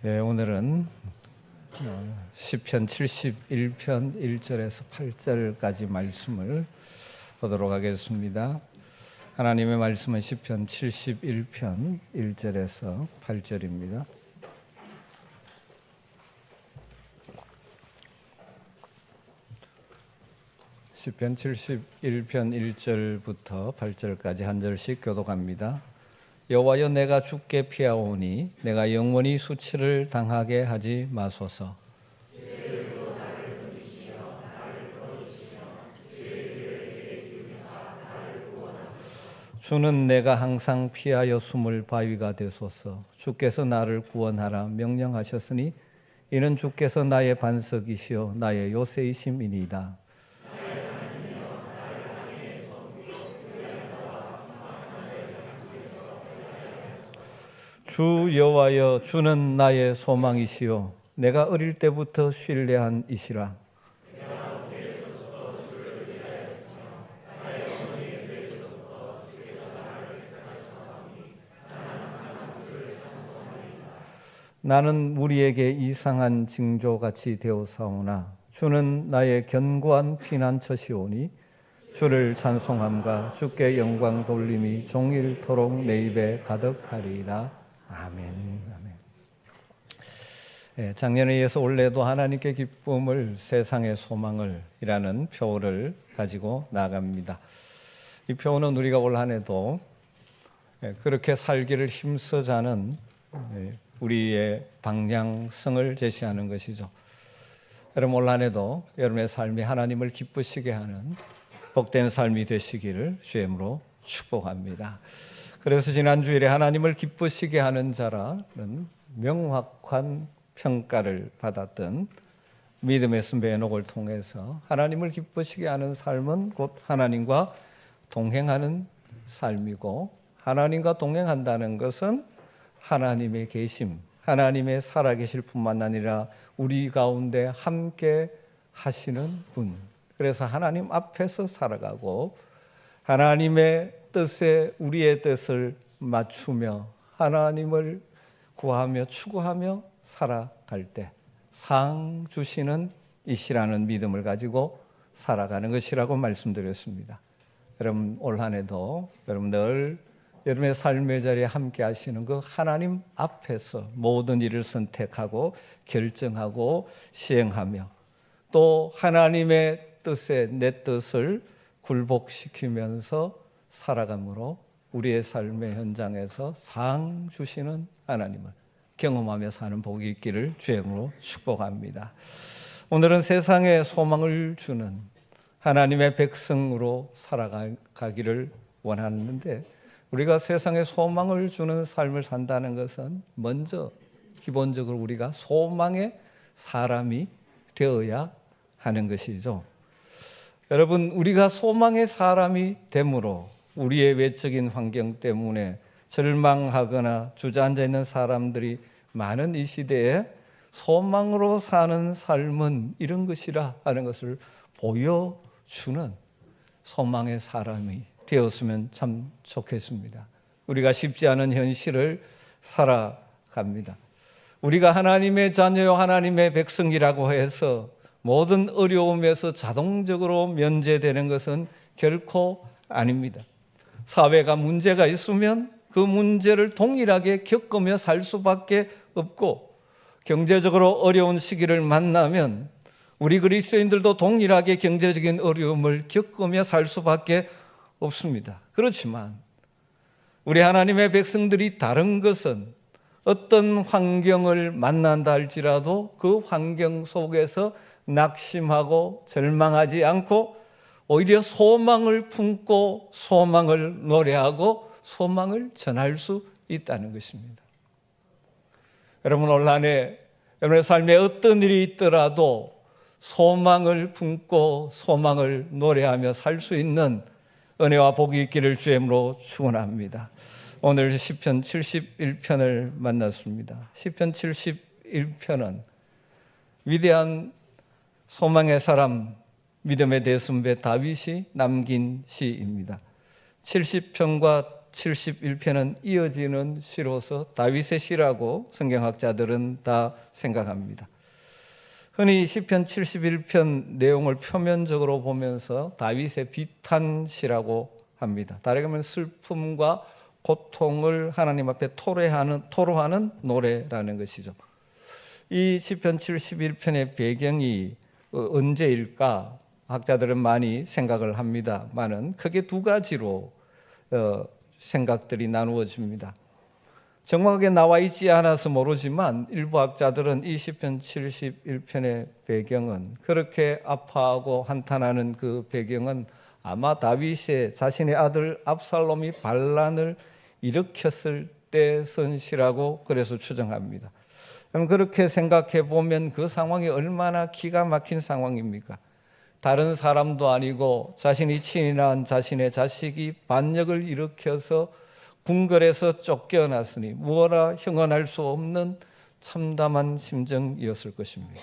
오늘은 시편 71편 1절에서 8절까지 말씀을 보도록 하겠습니다. 하나님의 말씀은 시편 71편 1절에서 8절입니다. 시편 71편 1절부터 8절까지 한 절씩 교독합니다. 여호와여, 내가 주께 피하오니 내가 영원히 수치를 당하게 하지 마소서. 주는 내가 항상 피하여 숨을 바위가 되소서. 주께서 나를 구원하라 명령하셨으니 이는 주께서 나의 반석이시요 나의 요새이심이니이다. 주 여호와여, 주는 나의 소망이시요 내가 어릴 때부터 신뢰한 이시라. 나는 무리에게 이상한 징조같이 되어사오나 주는 나의 견고한 피난처시오니 주를 찬송함과 주께 영광 돌림이 종일토록 내 입에 가득하리이다. 아멘. 작년에 이어서 올해도 하나님께 기쁨을 세상의 소망을 이라는 표어를 가지고 나갑니다. 이 표어는 우리가 올 한 해도 그렇게 살기를 힘써자는 우리의 방향성을 제시하는 것이죠. 여러분, 올 한 해도 여러분의 삶이 하나님을 기쁘시게 하는 복된 삶이 되시기를 주의 이름으로 축복합니다. 그래서 지난주일에 하나님을 기쁘시게 하는 자라는 명확한 평가를 받았던 믿음의 선배 에녹을 통해서 하나님을 기쁘시게 하는 삶은 곧 하나님과 동행하는 삶이고, 하나님과 동행한다는 것은 하나님의 계심, 하나님의 살아계실 뿐만 아니라 우리 가운데 함께 하시는 분, 그래서 하나님 앞에서 살아가고 하나님의 뜻에 우리의 뜻을 맞추며 하나님을 구하며 추구하며 살아갈 때 상 주시는 이시라는 믿음을 가지고 살아가는 것이라고 말씀드렸습니다. 여러분, 올 한 해도 여러분 늘 여러분의 삶의 자리에 함께 하시는 그 하나님 앞에서 모든 일을 선택하고 결정하고 시행하며 또 하나님의 뜻에 내 뜻을 굴복시키면서 살아감으로 우리의 삶의 현장에서 상 주시는 하나님을 경험하며 사는 복이 있기를 주의 이름으로 축복합니다. 오늘은 세상에 소망을 주는 하나님의 백성으로 살아가기를 원하는데, 우리가 세상에 소망을 주는 삶을 산다는 것은 먼저 기본적으로 우리가 소망의 사람이 되어야 하는 것이죠. 여러분, 우리가 소망의 사람이 되므로 우리의 외적인 환경 때문에 절망하거나 주저앉아 있는 사람들이 많은 이 시대에 소망으로 사는 삶은 이런 것이라 하는 것을 보여주는 소망의 사람이 되었으면 참 좋겠습니다. 우리가 쉽지 않은 현실을 살아갑니다. 우리가 하나님의 자녀요 하나님의 백성이라고 해서 모든 어려움에서 자동적으로 면제되는 것은 결코 아닙니다. 사회가 문제가 있으면 그 문제를 동일하게 겪으며 살 수밖에 없고, 경제적으로 어려운 시기를 만나면 우리 그리스도인들도 동일하게 경제적인 어려움을 겪으며 살 수밖에 없습니다. 그렇지만 우리 하나님의 백성들이 다른 것은 어떤 환경을 만난다 할지라도 그 환경 속에서 낙심하고 절망하지 않고 오히려 소망을 품고 소망을 노래하고 소망을 전할 수 있다는 것입니다. 여러분, 올 한 해 여러분의 삶에 어떤 일이 있더라도 소망을 품고 소망을 노래하며 살 수 있는 은혜와 복이 있기를 주의 이름으로 축원합니다. 오늘 시편 71편을 만났습니다. 시편 71편은 위대한 소망의 사람 믿음의 대선배 다윗이 남긴 시입니다. 70편과 71편은 이어지는 시로서 다윗의 시라고 성경학자들은 다 생각합니다. 흔히 시편 71편 내용을 표면적으로 보면서 다윗의 비탄시라고 합니다. 다르게 말하면 슬픔과 고통을 하나님 앞에 토로하는 노래라는 것이죠. 이 시편 71편의 배경이 언제일까? 학자들은 많이 생각을 합니다만은 크게 두 가지로 생각들이 나누어집니다. 정확하게 나와 있지 않아서 모르지만 일부 학자들은 이 시편 71편의 배경은, 그렇게 아파하고 한탄하는 그 배경은 아마 다윗의 자신의 아들 압살롬이 반란을 일으켰을 때 쓴 시라고 그래서 추정합니다. 그럼 그렇게 생각해 보면 그 상황이 얼마나 기가 막힌 상황입니까? 다른 사람도 아니고 자신이 친히 낳은 자신의 자식이 반역을 일으켜서 궁궐에서 쫓겨났으니 무어라 형언할 수 없는 참담한 심정이었을 것입니다.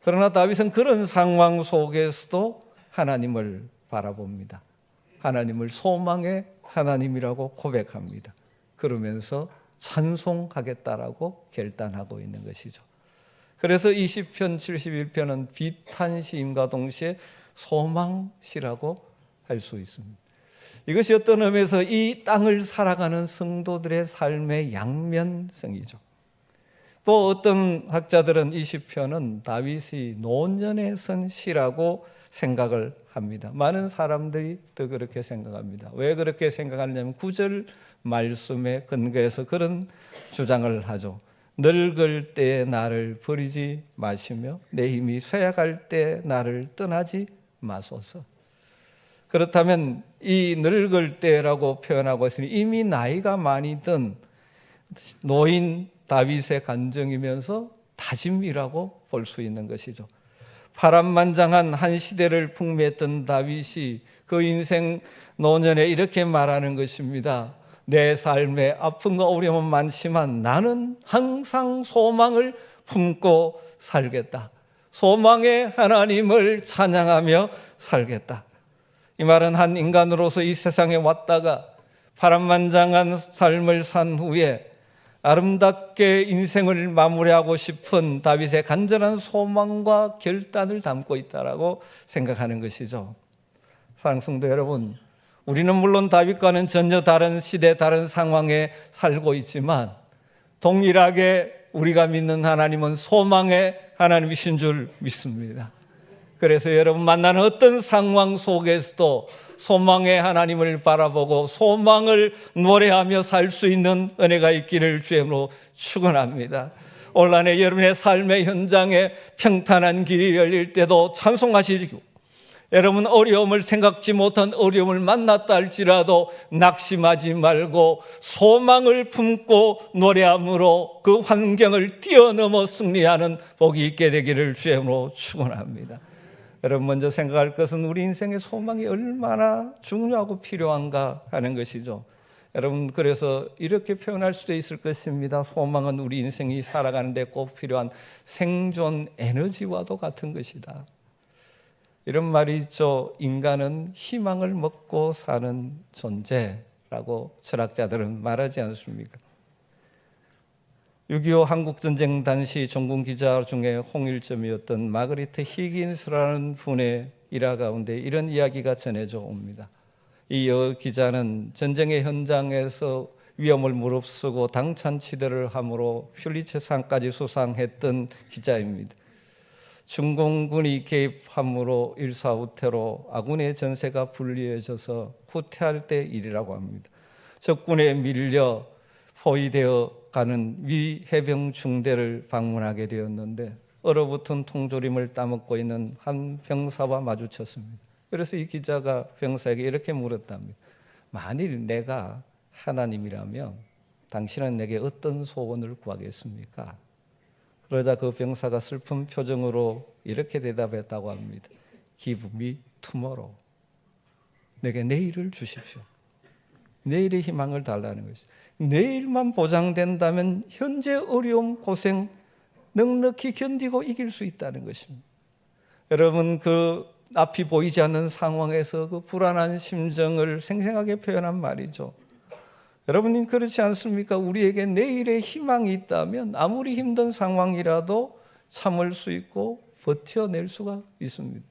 그러나 다윗은 그런 상황 속에서도 하나님을 바라봅니다. 하나님을 소망의 하나님이라고 고백합니다. 그러면서 찬송하겠다라고 결단하고 있는 것이죠. 그래서 이 시편 71편은 비탄시임과 동시에 소망시라고 할 수 있습니다. 이것이 어떤 의미에서 이 땅을 살아가는 성도들의 삶의 양면성이죠. 또 어떤 학자들은 이 시편은 다윗이 노년에 쓴 시라고 생각을 합니다. 많은 사람들이 더 그렇게 생각합니다. 왜 그렇게 생각하느냐면 9절 말씀에 근거해서 그런 주장을 하죠. 늙을 때 나를 버리지 마시며 내 힘이 쇠약할 때 나를 떠나지 마소서. 그렇다면 이 늙을 때라고 표현하고 있으니 이미 나이가 많이 든 노인 다윗의 간증이면서 다짐이라고 볼 수 있는 것이죠. 파란만장한 한 시대를 풍미했던 다윗이 그 인생 노년에 이렇게 말하는 것입니다. 내 삶에 아픔과 어려움은 많지만 나는 항상 소망을 품고 살겠다. 소망의 하나님을 찬양하며 살겠다. 이 말은 한 인간으로서 이 세상에 왔다가 파란만장한 삶을 산 후에 아름답게 인생을 마무리하고 싶은 다윗의 간절한 소망과 결단을 담고 있다라고 생각하는 것이죠. 사랑하는 성도 여러분, 우리는 물론 다윗과는 전혀 다른 시대, 다른 상황에 살고 있지만 동일하게 우리가 믿는 하나님은 소망의 하나님이신 줄 믿습니다. 그래서 여러분 만나는 어떤 상황 속에서도 소망의 하나님을 바라보고 소망을 노래하며 살 수 있는 은혜가 있기를 주님으로 축원합니다. 올 한 해 여러분의 삶의 현장에 평탄한 길이 열릴 때도 찬송하시고, 여러분 어려움을 생각지 못한 어려움을 만났다 할지라도 낙심하지 말고 소망을 품고 노래함으로 그 환경을 뛰어넘어 승리하는 복이 있게 되기를 주님으로 축원합니다. 여러분 먼저 생각할 것은 우리 인생의 소망이 얼마나 중요하고 필요한가 하는 것이죠. 여러분 그래서 이렇게 표현할 수도 있을 것입니다. 소망은 우리 인생이 살아가는 데 꼭 필요한 생존 에너지와도 같은 것이다. 이런 말이 있죠. 인간은 희망을 먹고 사는 존재라고 철학자들은 말하지 않습니까? 6.25 한국전쟁 당시 종군기자 중에 홍일점이었던 마그리트 히긴스라는 분의 일화 가운데 이런 이야기가 전해져 옵니다. 이 기자는 전쟁의 현장에서 위험을 무릅쓰고 당찬치대를 함으로 퓰리처상까지 수상했던 기자입니다. 중공군이 개입함으로 일사후퇴로 아군의 전세가 불리해져서 후퇴할 때 일이라고 합니다. 적군에 밀려 포위되어 가는 미 해병 중대를 방문하게 되었는데 얼어붙은 통조림을 따먹고 있는 한 병사와 마주쳤습니다. 그래서 이 기자가 병사에게 이렇게 물었답니다. 만일 내가 하나님이라면 당신은 내게 어떤 소원을 구하겠습니까? 그러자 그 병사가 슬픈 표정으로 이렇게 대답했다고 합니다. Give me tomorrow. 내게 내일을 주십시오. 내일의 희망을 달라는 것이죠. 내일만 보장된다면 현재 어려움, 고생 넉넉히 견디고 이길 수 있다는 것입니다. 여러분 그 앞이 보이지 않는 상황에서 그 불안한 심정을 생생하게 표현한 말이죠. 여러분 그렇지 않습니까? 우리에게 내일의 희망이 있다면 아무리 힘든 상황이라도 참을 수 있고 버텨낼 수가 있습니다.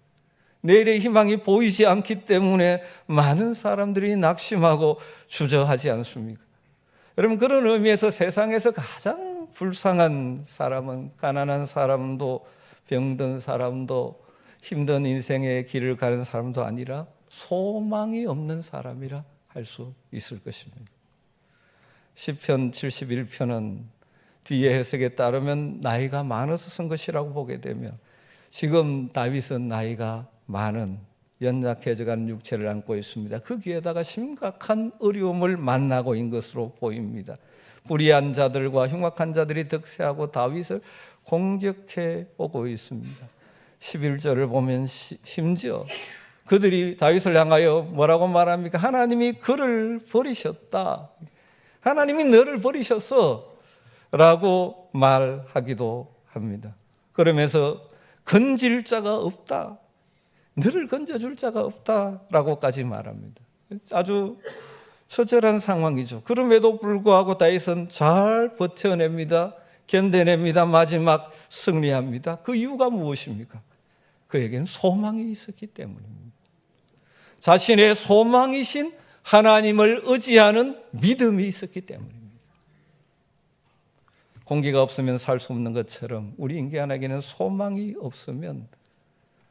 내일의 희망이 보이지 않기 때문에 많은 사람들이 낙심하고 주저하지 않습니까? 여러분 그런 의미에서 세상에서 가장 불쌍한 사람은 가난한 사람도 병든 사람도 힘든 인생의 길을 가는 사람도 아니라 소망이 없는 사람이라 할 수 있을 것입니다. 시편 71편은 뒤에 해석에 따르면 나이가 많아서 쓴 것이라고 보게 되면 지금 다윗은 나이가 많은 연약해져가는 육체를 안고 있습니다. 거기에다가 심각한 어려움을 만나고 있는 것으로 보입니다. 불의한 자들과 흉악한 자들이 득세하고 다윗을 공격해 오고 있습니다. 11절을 보면 심지어 그들이 다윗을 향하여 뭐라고 말합니까? 하나님이 그를 버리셨다. 하나님이 너를 버리셨어 라고 말하기도 합니다. 그러면서 건질 자가 없다. 너를 건져줄 자가 없다라고까지 말합니다. 아주 처절한 상황이죠. 그럼에도 불구하고 다윗은 잘 버텨냅니다. 견뎌냅니다. 마지막 승리합니다. 그 이유가 무엇입니까? 그에게는 소망이 있었기 때문입니다. 자신의 소망이신 하나님을 의지하는 믿음이 있었기 때문입니다. 공기가 없으면 살 수 없는 것처럼 우리 인간에게는 소망이 없으면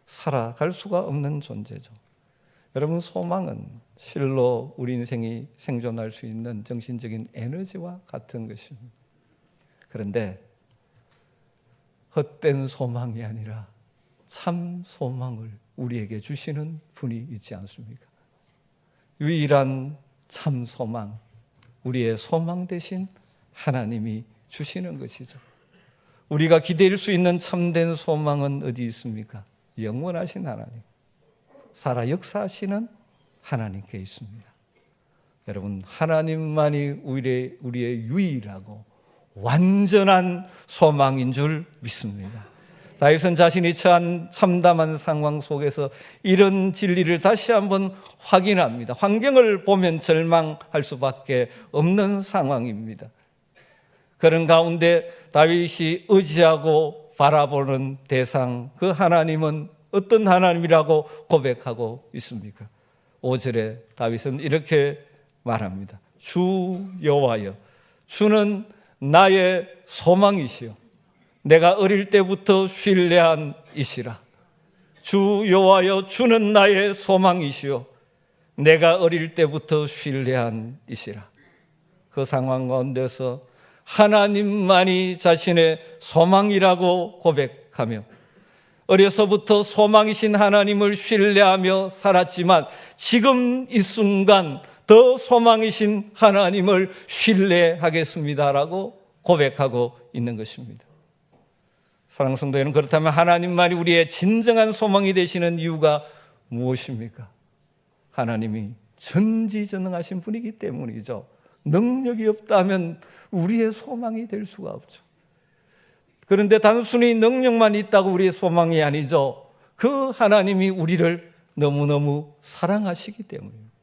살아갈 수가 없는 존재죠. 여러분 소망은 실로 우리 인생이 생존할 수 있는 정신적인 에너지와 같은 것입니다. 그런데 헛된 소망이 아니라 참 소망을 우리에게 주시는 분이 있지 않습니까? 유일한 참 소망, 우리의 소망 대신 하나님이 주시는 것이죠. 우리가 기댈 수 있는 참된 소망은 어디 있습니까? 영원하신 하나님, 살아 역사하시는 하나님께 있습니다. 여러분 하나님만이 우리의 유일하고 완전한 소망인 줄 믿습니다. 다윗은 자신이 처한 참담한 상황 속에서 이런 진리를 다시 한번 확인합니다. 환경을 보면 절망할 수밖에 없는 상황입니다. 그런 가운데 다윗이 의지하고 바라보는 대상, 그 하나님은 어떤 하나님이라고 고백하고 있습니까? 5절에 다윗은 이렇게 말합니다. 주 여호와여, 주는 나의 소망이시여 내가 어릴 때부터 신뢰한 이시라. 주 여호와여, 주는 나의 소망이시여 내가 어릴 때부터 신뢰한 이시라. 그 상황 가운데서 하나님만이 자신의 소망이라고 고백하며 어려서부터 소망이신 하나님을 신뢰하며 살았지만 지금 이 순간 더 소망이신 하나님을 신뢰하겠습니다라고 고백하고 있는 것입니다. 사랑하는 성도 여러분, 그렇다면 하나님만이 우리의 진정한 소망이 되시는 이유가 무엇입니까? 하나님이 전지전능하신 분이기 때문이죠. 능력이 없다면 우리의 소망이 될 수가 없죠. 그런데 단순히 능력만 있다고 우리의 소망이 아니죠. 그 하나님이 우리를 너무너무 사랑하시기 때문입니다.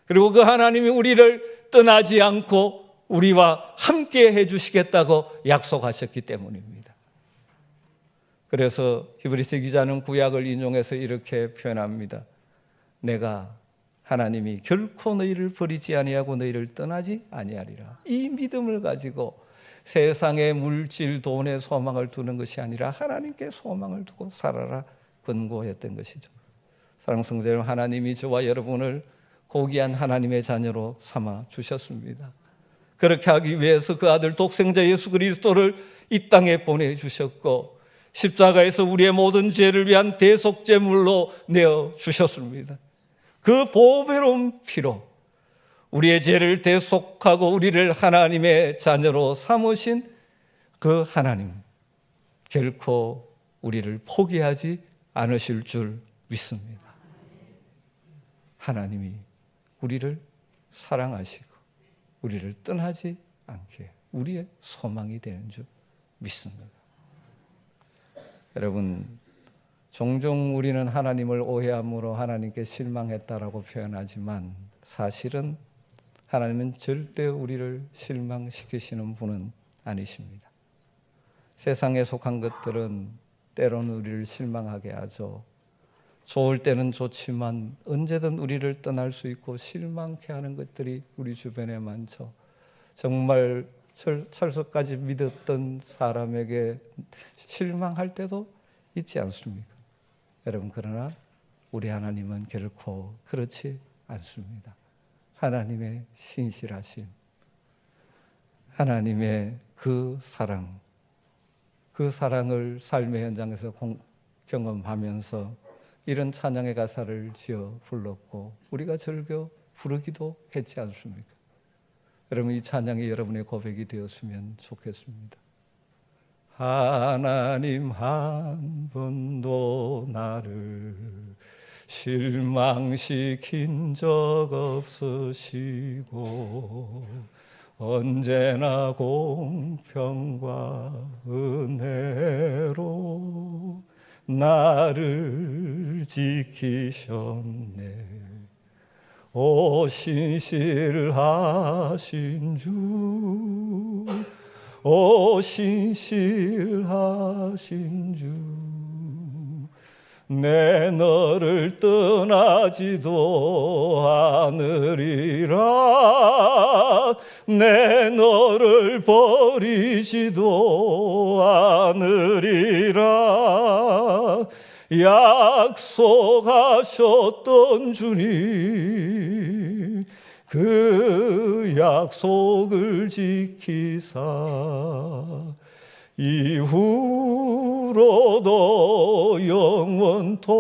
그리고 그 하나님이 우리를 떠나지 않고 우리와 함께 해주시겠다고 약속하셨기 때문입니다. 그래서 히브리서 기자는 구약을 인용해서 이렇게 표현합니다. 내가 하나님이 결코 너희를 버리지 아니하고 너희를 떠나지 아니하리라. 이 믿음을 가지고 세상의 물질, 돈에 소망을 두는 것이 아니라 하나님께 소망을 두고 살아라 권고했던 것이죠. 사랑하는 성도 여러분, 하나님이 저와 여러분을 고귀한 하나님의 자녀로 삼아 주셨습니다. 그렇게 하기 위해서 그 아들 독생자 예수 그리스도를 이 땅에 보내주셨고 십자가에서 우리의 모든 죄를 위한 대속제물로 내어주셨습니다. 그 보배로운 피로 우리의 죄를 대속하고 우리를 하나님의 자녀로 삼으신 그 하나님, 결코 우리를 포기하지 않으실 줄 믿습니다. 하나님이 우리를 사랑하시고 우리를 떠나지 않게 우리의 소망이 되는 줄 믿습니다. 여러분, 종종 우리는 하나님을 오해함으로 하나님께 실망했다라고 표현하지만 사실은 하나님은 절대 우리를 실망시키시는 분은 아니십니다. 세상에 속한 것들은 때로는 우리를 실망하게 하죠. 좋을 때는 좋지만 언제든 우리를 떠날 수 있고 실망케 하는 것들이 우리 주변에 많죠. 정말 철석까지 믿었던 사람에게 실망할 때도 있지 않습니까? 여러분, 그러나 우리 하나님은 결코 그렇지 않습니다. 하나님의 신실하심, 하나님의 그 사랑을 삶의 현장에서 경험하면서 이런 찬양의 가사를 지어 불렀고 우리가 즐겨 부르기도 했지 않습니까? 여러분, 이 찬양이 여러분의 고백이 되었으면 좋겠습니다. 하나님 한 번도 나를 실망시킨 적 없으시고 언제나 공평과 은혜로 나를 지키셨네. 오 신실하신 주, 오 신실하신 주, 내 너를 떠나지도 않으리라, 내 너를 버리지도 않으리라. 약속하셨던 주님, 그 약속을 지키사 이후로도 영원토록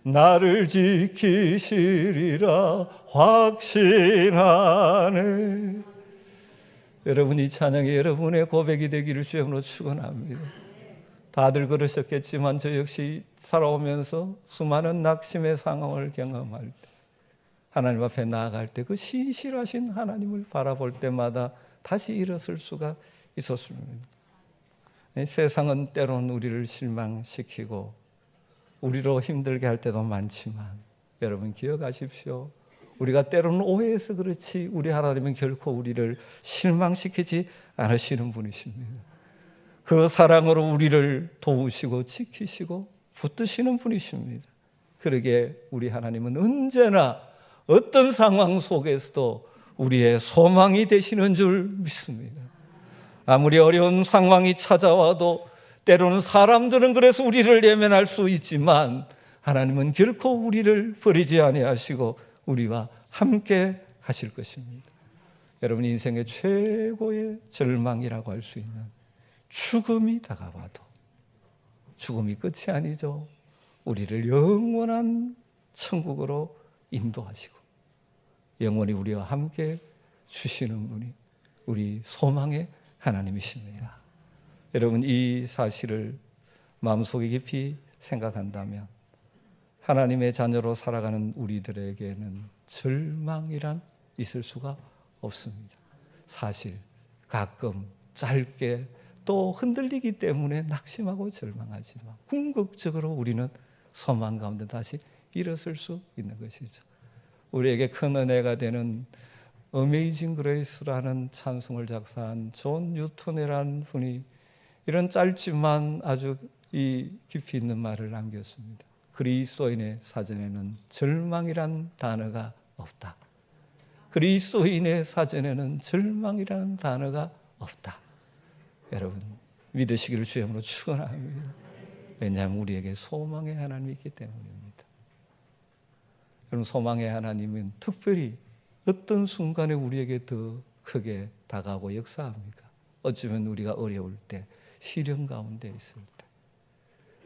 나를 지키시리라 확신하네. 여러분, 이 찬양이 여러분의 고백이 되기를 주님으로 축원합니다. 다들 그러셨겠지만 저 역시 살아오면서 수많은 낙심의 상황을 경험할 때, 하나님 앞에 나아갈 때 그 신실하신 하나님을 바라볼 때마다 다시 일어설 수가 있었습니다. 세상은 때로는 우리를 실망시키고 우리로 힘들게 할 때도 많지만 여러분 기억하십시오. 우리가 때로는 오해해서 그렇지 우리 하나님은 결코 우리를 실망시키지 않으시는 분이십니다. 그 사랑으로 우리를 도우시고 지키시고 붙드시는 분이십니다. 그러기에 우리 하나님은 언제나 어떤 상황 속에서도 우리의 소망이 되시는 줄 믿습니다. 아무리 어려운 상황이 찾아와도 때로는 사람들은 그래서 우리를 예면할 수 있지만 하나님은 결코 우리를 버리지 아니하시고 우리와 함께 하실 것입니다. 여러분, 인생의 최고의 절망이라고 할 수 있는 죽음이 다가와도 죽음이 끝이 아니죠. 우리를 영원한 천국으로 인도하시고 영원히 우리와 함께 주시는 분이 우리 소망의 하나님이십니다. 여러분, 이 사실을 마음속에 깊이 생각한다면 하나님의 자녀로 살아가는 우리들에게는 절망이란 있을 수가 없습니다. 사실 가끔 짧게 또 흔들리기 때문에 낙심하고 절망하지만 궁극적으로 우리는 소망 가운데 다시 일어설 수 있는 것이죠. 우리에게 큰 은혜가 되는 어메이징 그레이스라는 찬송을 작사한 존 뉴턴이라는 분이 이런 짧지만 아주 깊이 있는 말을 남겼습니다. 그리스도인의 사전에는 절망이란 단어가 없다. 그리스도인의 사전에는 절망이라는 단어가 없다. 여러분, 믿으시기를 주님으로 축원합니다. 왜냐하면 우리에게 소망의 하나님이 있기 때문입니다. 여러분, 소망의 하나님은 특별히 어떤 순간에 우리에게 더 크게 다가오고 역사합니까? 어쩌면 우리가 어려울 때, 시련 가운데 있을 때.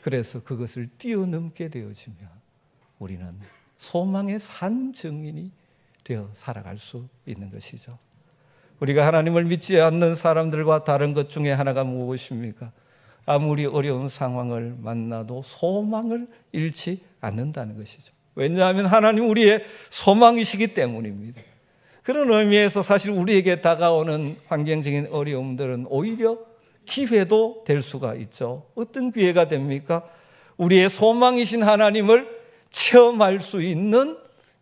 그래서 그것을 뛰어넘게 되어지면 우리는 소망의 산 증인이 되어 살아갈 수 있는 것이죠. 우리가 하나님을 믿지 않는 사람들과 다른 것 중에 하나가 무엇입니까? 아무리 어려운 상황을 만나도 소망을 잃지 않는다는 것이죠. 왜냐하면 하나님 우리의 소망이시기 때문입니다. 그런 의미에서 사실 우리에게 다가오는 환경적인 어려움들은 오히려 기회도 될 수가 있죠. 어떤 기회가 됩니까? 우리의 소망이신 하나님을 체험할 수 있는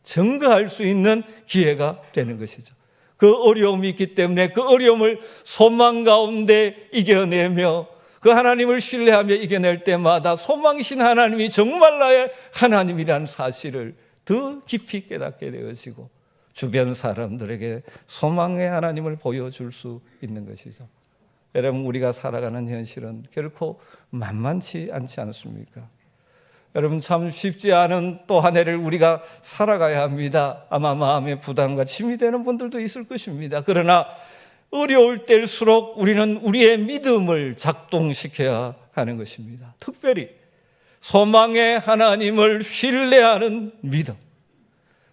증거할 수 있는 기회가 되는 것이죠. 그 어려움이 있기 때문에 그 어려움을 소망 가운데 이겨내며 그 하나님을 신뢰하며 이겨낼 때마다 소망이신 하나님이 정말 나의 하나님이라는 사실을 더 깊이 깨닫게 되어지고 주변 사람들에게 소망의 하나님을 보여줄 수 있는 것이죠. 여러분, 우리가 살아가는 현실은 결코 만만치 않지 않습니까? 여러분, 참 쉽지 않은 또 한 해를 우리가 살아가야 합니다. 아마 마음의 부담과 짐이 되는 분들도 있을 것입니다. 그러나 어려울 때일수록 우리는 우리의 믿음을 작동시켜야 하는 것입니다. 특별히 소망의 하나님을 신뢰하는 믿음.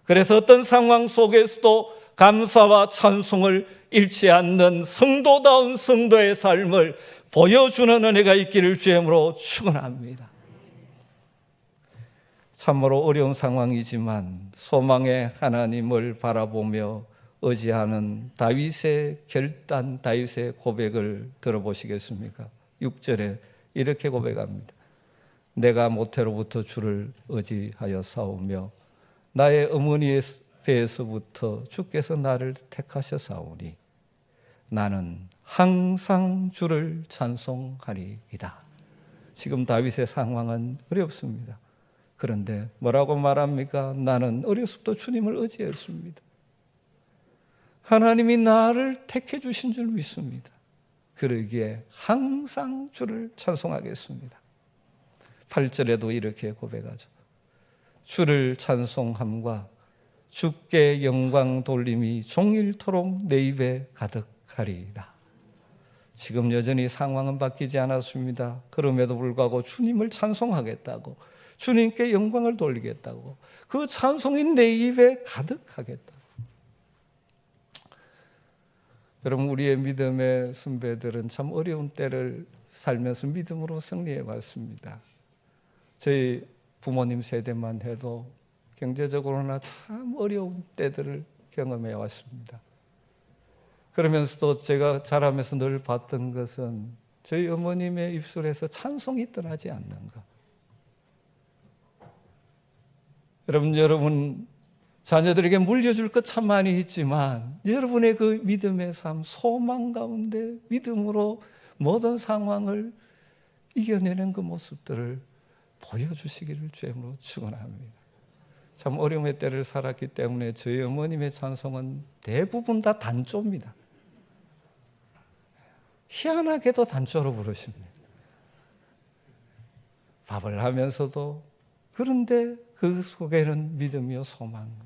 그래서 어떤 상황 속에서도 감사와 찬송을 잃지 않는 성도다운 성도의 삶을 보여주는 은혜가 있기를 주님으로 축원합니다. 참으로 어려운 상황이지만 소망의 하나님을 바라보며 의지하는 다윗의 결단, 다윗의 고백을 들어보시겠습니까? 6절에 이렇게 고백합니다. 내가 모태로부터 주를 의지하여 싸우며 나의 어머니의 배에서부터 주께서 나를 택하셨사오니 나는 항상 주를 찬송하리이다. 지금 다윗의 상황은 어렵습니다. 그런데 뭐라고 말합니까? 나는 어려서부터 주님을 의지했습니다. 하나님이 나를 택해 주신 줄 믿습니다. 그러기에 항상 주를 찬송하겠습니다. 8절에도 이렇게 고백하죠. 주를 찬송함과 주께 영광 돌림이 종일토록 내 입에 가득하리이다. 지금 여전히 상황은 바뀌지 않았습니다. 그럼에도 불구하고 주님을 찬송하겠다고, 주님께 영광을 돌리겠다고, 그 찬송이 내 입에 가득하겠다고. 여러분, 우리의 믿음의 선배들은 참 어려운 때를 살면서 믿음으로 승리해 왔습니다. 저희 부모님 세대만 해도 경제적으로나 참 어려운 때들을 경험해 왔습니다. 그러면서도 제가 자라면서 늘 봤던 것은 저희 어머님의 입술에서 찬송이 떠나지 않는 것. 여러분 자녀들에게 물려줄 것 참 많이 있지만 여러분의 그 믿음의 삶, 소망 가운데 믿음으로 모든 상황을 이겨내는 그 모습들을 보여주시기를 주님으로 축원합니다. 참 어려움의 때를 살았기 때문에 저희 어머님의 찬송은 대부분 다 단조입니다. 희한하게도 단조로 부르십니다. 밥을 하면서도. 그런데 그 속에는 믿음이요 소망입니다.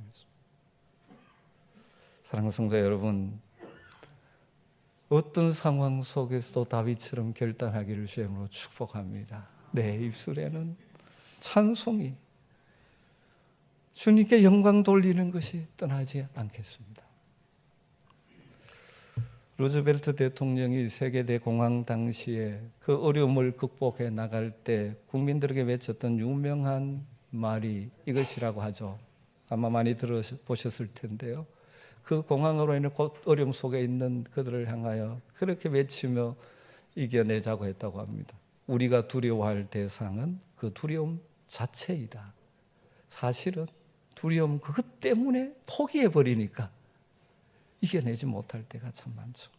사랑하는 성도 여러분, 어떤 상황 속에서도 다윗처럼 결단하기를 주님으로 축복합니다. 내 입술에는 찬송이, 주님께 영광 돌리는 것이 떠나지 않겠습니다. 루즈벨트 대통령이 세계 대공황 당시에 그 어려움을 극복해 나갈 때 국민들에게 외쳤던 유명한 말이 이것이라고 하죠. 아마 많이 들어보셨을 텐데요. 그 공황으로 인해 어려움 속에 있는 그들을 향하여 그렇게 외치며 이겨내자고 했다고 합니다. 우리가 두려워할 대상은 그 두려움 자체이다. 사실은 두려움 그것 때문에 포기해버리니까 이겨내지 못할 때가 참 많죠.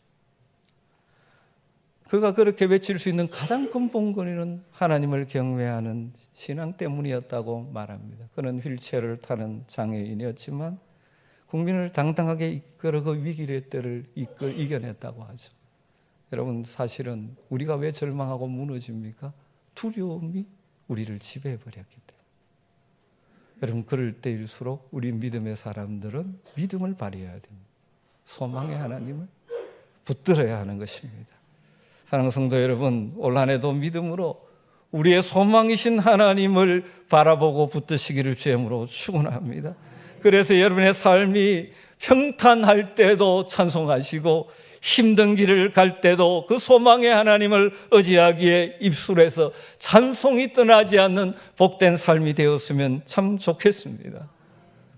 그가 그렇게 외칠 수 있는 가장 근본권은 하나님을 경외하는 신앙 때문이었다고 말합니다. 그는 휠체어를 타는 장애인이었지만 국민을 당당하게 이끌어 그 위기의 때를 이겨냈다고 하죠. 여러분, 사실은 우리가 왜 절망하고 무너집니까? 두려움이 우리를 지배해버렸기 때문에. 여러분, 그럴 때일수록 우리 믿음의 사람들은 믿음을 발휘해야 됩니다. 소망의 하나님을 붙들어야 하는 것입니다. 사랑하는 성도 여러분, 올 한 해도 믿음으로 우리의 소망이신 하나님을 바라보고 붙드시기를 주님으로 축원합니다. 그래서 여러분의 삶이 평탄할 때도 찬송하시고 힘든 길을 갈 때도 그 소망의 하나님을 의지하기에 입술에서 찬송이 떠나지 않는 복된 삶이 되었으면 참 좋겠습니다.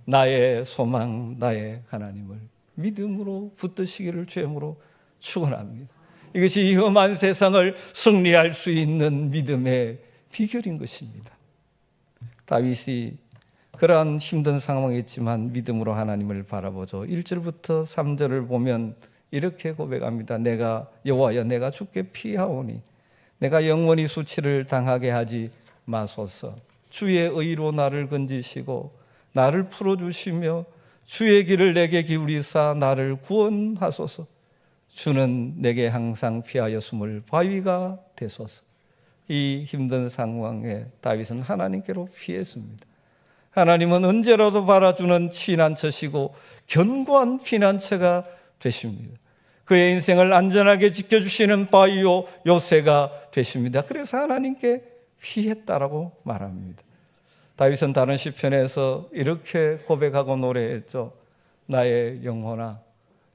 나의 소망, 나의 하나님을 믿음으로 붙드시기를 주님으로 축원합니다. 이것이 이 험한 세상을 승리할 수 있는 믿음의 비결인 것입니다. 다윗이 그러한 힘든 상황이 있지만 믿음으로 하나님을 바라보죠. 1절부터 3절을 보면 이렇게 고백합니다. 내가 여호와여 내가 주께 피하오니 내가 영원히 수치를 당하게 하지 마소서. 주의 의로 나를 건지시고 나를 풀어주시며 주의 길을 내게 기울이사 나를 구원하소서. 주는 내게 항상 피하여 숨을 바위가 되소서. 이 힘든 상황에 다윗은 하나님께로 피했습니다. 하나님은 언제라도 바라주는 피난처시고 견고한 피난처가 되십니다. 그의 인생을 안전하게 지켜주시는 바위요 요새가 되십니다. 그래서 하나님께 피했다라고 말합니다. 다윗은 다른 시편에서 이렇게 고백하고 노래했죠. 나의 영혼아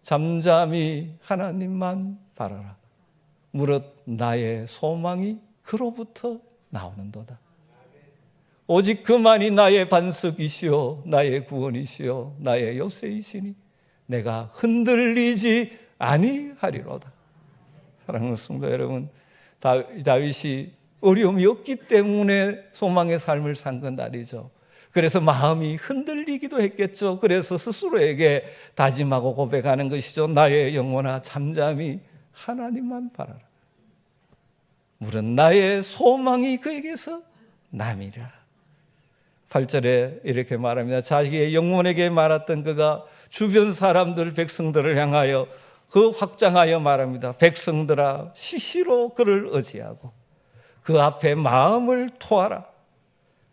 잠잠히 하나님만 바라라. 무릇 나의 소망이 그로부터 나오는도다. 오직 그만이 나의 반석이시오 나의 구원이시오 나의 요새이시니 내가 흔들리지 아니하리로다. 사랑하는 성도 여러분, 다윗이 어려움이 없기 때문에 소망의 삶을 산 건 아니죠. 그래서 마음이 흔들리기도 했겠죠. 그래서 스스로에게 다짐하고 고백하는 것이죠. 나의 영혼아 잠잠히 하나님만 바라라. 무릇 나의 소망이 그에게서 남이라. 8절에 이렇게 말합니다. 자기의 영혼에게 말했던 그가 주변 사람들 백성들을 향하여 그 확장하여 말합니다. 백성들아 시시로 그를 의지하고 그 앞에 마음을 토하라.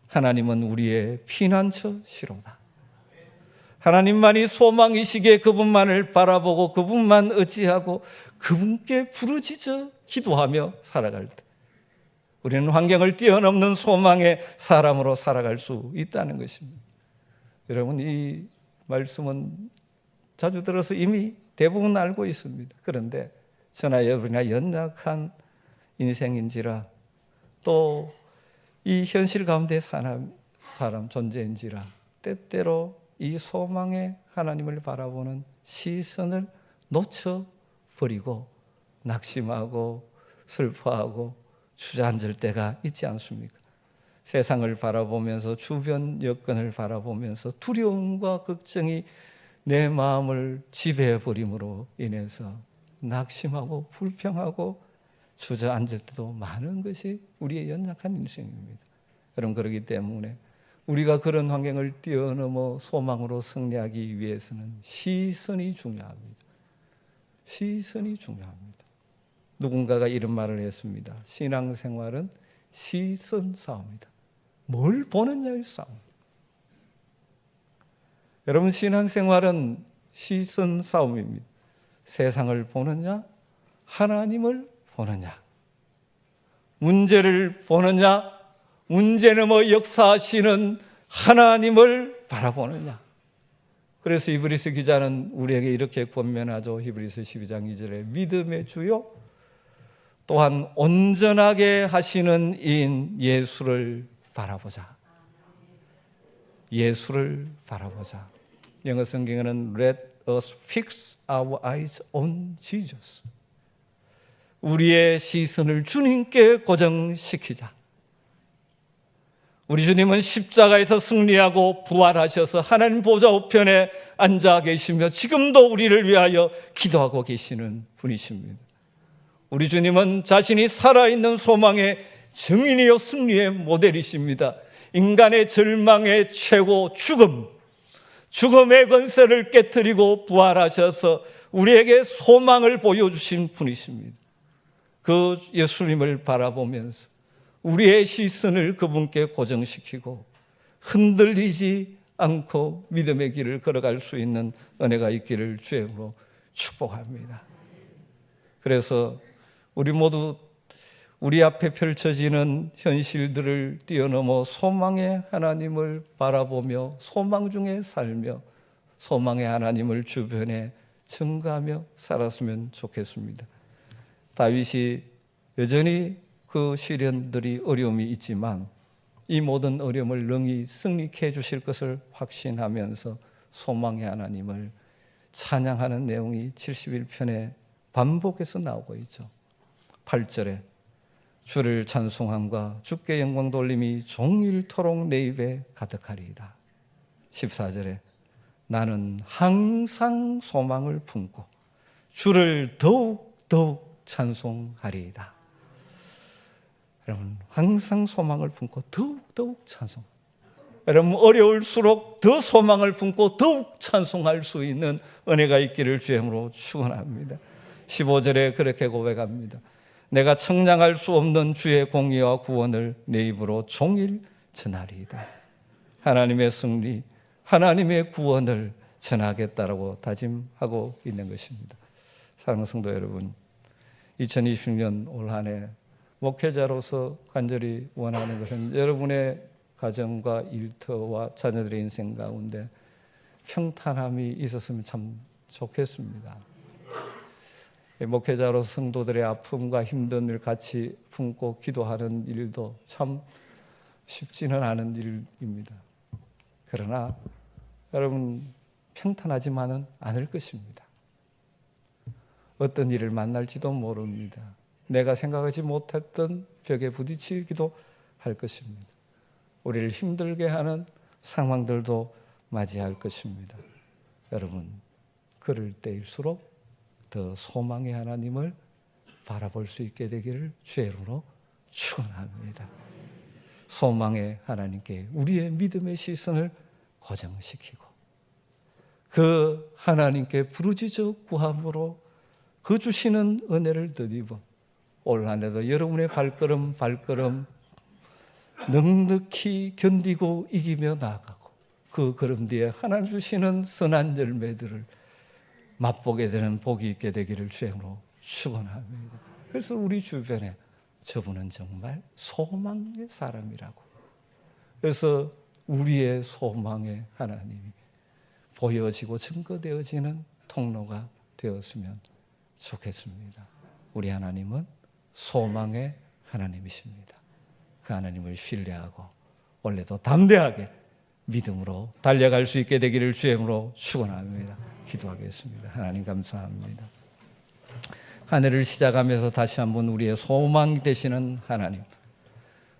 하나님은 우리의 피난처시로다. 하나님만이 소망이시기에 그분만을 바라보고 그분만 의지하고 그분께 부르짖어 기도하며 살아갈 때 우리는 환경을 뛰어넘는 소망의 사람으로 살아갈 수 있다는 것입니다. 여러분, 이 말씀은 자주 들어서 이미 대부분 알고 있습니다. 그런데 저나 여러분이나 연약한 인생인지라 또 이 현실 가운데 사람 존재인지라 때때로 이 소망의 하나님을 바라보는 시선을 놓쳐버리고 낙심하고 슬퍼하고 주저앉을 때가 있지 않습니까? 세상을 바라보면서 주변 여건을 바라보면서 두려움과 걱정이 내 마음을 지배해버림으로 인해서 낙심하고 불평하고 주저앉을 때도 많은 것이 우리의 연약한 인생입니다. 여러분, 그렇기 때문에 우리가 그런 환경을 뛰어넘어 소망으로 승리하기 위해서는 시선이 중요합니다. 시선이 중요합니다. 누군가가 이런 말을 했습니다. 신앙생활은 시선 싸움이다. 뭘 보느냐의 싸움. 여러분, 신앙생활은 시선 싸움입니다. 세상을 보느냐, 하나님을 보느냐, 문제를 보느냐, 문제 넘어 역사하시는 하나님을 바라보느냐. 그래서 히브리서 기자는 우리에게 이렇게 권면하죠. 히브리서 12장 2절에 믿음의 주요 또한 온전하게 하시는 이인 예수를 바라보자. 예수를 바라보자. 영어 성경에는 Let us fix our eyes on Jesus. 우리의 시선을 주님께 고정시키자. 우리 주님은 십자가에서 승리하고 부활하셔서 하나님 보좌 우편에 앉아 계시며 지금도 우리를 위하여 기도하고 계시는 분이십니다. 우리 주님은 자신이 살아있는 소망의 증인이요 승리의 모델이십니다. 인간의 절망의 최고 죽음의 권세를 깨뜨리고 부활하셔서 우리에게 소망을 보여주신 분이십니다. 그 예수님을 바라보면서 우리의 시선을 그분께 고정시키고 흔들리지 않고 믿음의 길을 걸어갈 수 있는 은혜가 있기를 주의 이름으로 축복합니다. 그래서 우리 모두 우리 앞에 펼쳐지는 현실들을 뛰어넘어 소망의 하나님을 바라보며 소망 중에 살며 소망의 하나님을 주변에 증거하며 살았으면 좋겠습니다. 다윗이 여전히 그 시련들이 어려움이 있지만 이 모든 어려움을 능히 승리케 해주실 것을 확신하면서 소망의 하나님을 찬양하는 내용이 71편에 반복해서 나오고 있죠. 8절에 주를 찬송함과 주께 영광 돌림이 종일토록 내 입에 가득하리이다. 14절에 나는 항상 소망을 품고 주를 더욱 찬송하리이다. 여러분, 항상 소망을 품고 더욱 찬송. 여러분, 어려울수록 더 소망을 품고 더욱 찬송할 수 있는 은혜가 있기를 주임으로 축원합니다. 15절에 그렇게 고백합니다. 내가 청량할 수 없는 주의 공의와 구원을 내 입으로 종일 전하리이다. 하나님의 승리, 하나님의 구원을 전하겠다라고 다짐하고 있는 것입니다. 사랑하는 성도 여러분, 2020년 올 한 해 목회자로서 간절히 원하는 것은 여러분의 가정과 일터와 자녀들의 인생 가운데 평탄함이 있었으면 참 좋겠습니다. 목회자로서 성도들의 아픔과 힘든 일 같이 품고 기도하는 일도 참 쉽지는 않은 일입니다. 그러나 여러분, 평탄하지만은 않을 것입니다. 어떤 일을 만날지도 모릅니다. 내가 생각하지 못했던 벽에 부딪히기도 할 것입니다. 우리를 힘들게 하는 상황들도 맞이할 것입니다. 여러분, 그럴 때일수록 더 소망의 하나님을 바라볼 수 있게 되기를 주의 이름으로 축원합니다. 소망의 하나님께 우리의 믿음의 시선을 고정시키고 그 하나님께 부르짖어 구함으로 그 주시는 은혜를 덧입어 올 한 해도 여러분의 발걸음 넉넉히 견디고 이기며 나아가고 그 걸음 뒤에 하나님 주시는 선한 열매들을 맛보게 되는 복이 있게 되기를 주임으로 축원합니다. 그래서 우리 주변에 저분은 정말 소망의 사람이라고, 그래서 우리의 소망의 하나님이 보여지고 증거되어지는 통로가 되었으면 좋겠습니다. 우리 하나님은 소망의 하나님이십니다. 그 하나님을 신뢰하고 원래도 담대하게 믿음으로 달려갈 수 있게 되기를 주임으로 축원합니다. 기도하겠습니다. 하나님 감사합니다. 한 해를 시작하면서 다시 한번 우리의 소망 되시는 하나님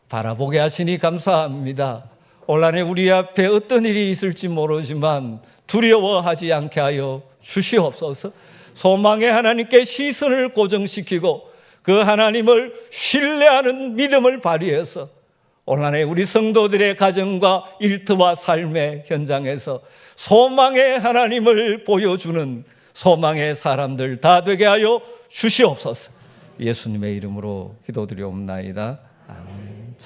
바라보게 하시니 감사합니다. 올 한 해 우리 앞에 어떤 일이 있을지 모르지만 두려워하지 않게 하여 주시옵소서. 소망의 하나님께 시선을 고정시키고 그 하나님을 신뢰하는 믿음을 발휘해서 올 한 해 우리 성도들의 가정과 일터와 삶의 현장에서 소망의 하나님을 보여주는 소망의 사람들 다 되게 하여 주시옵소서. 예수님의 이름으로 기도드리옵나이다. 아멘.